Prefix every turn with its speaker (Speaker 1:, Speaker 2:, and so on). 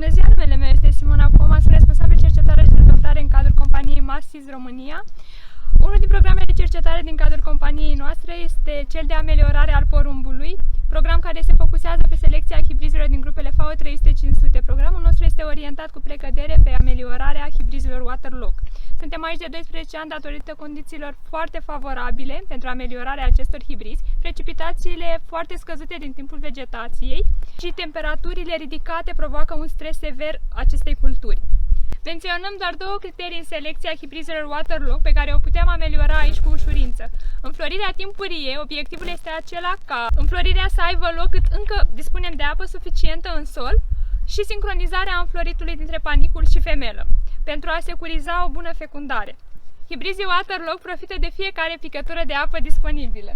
Speaker 1: Bună ziua, numele meu este Simona Coma, sunt responsabil cercetare și dezvoltare în cadrul companiei Mastis România. Unul din programele de cercetare din cadrul companiei noastre este cel de ameliorare al porumbului, program care se focusează pe selecția hibrizilor din grupele FAO 300-500. Programul nostru este orientat cu precădere pe ameliorarea hibrizilor waterlock. Suntem aici de 12 ani datorită condițiilor foarte favorabile pentru ameliorarea acestor hibrizi, precipitațiile foarte scăzute din timpul vegetației și temperaturile ridicate provoacă un stres sever acestei culturi. Menționăm doar două criterii în selecția hibrizilor waterlock pe care o putem ameliora aici cu ușurință. Înflorirea timpurie, obiectivul este acela ca înflorirea să aibă loc cât încă dispunem de apă suficientă în sol și sincronizarea înfloritului dintre panicul și femelă, pentru a securiza o bună fecundare. Hibrizii waterlock profită de fiecare picătură de apă disponibilă.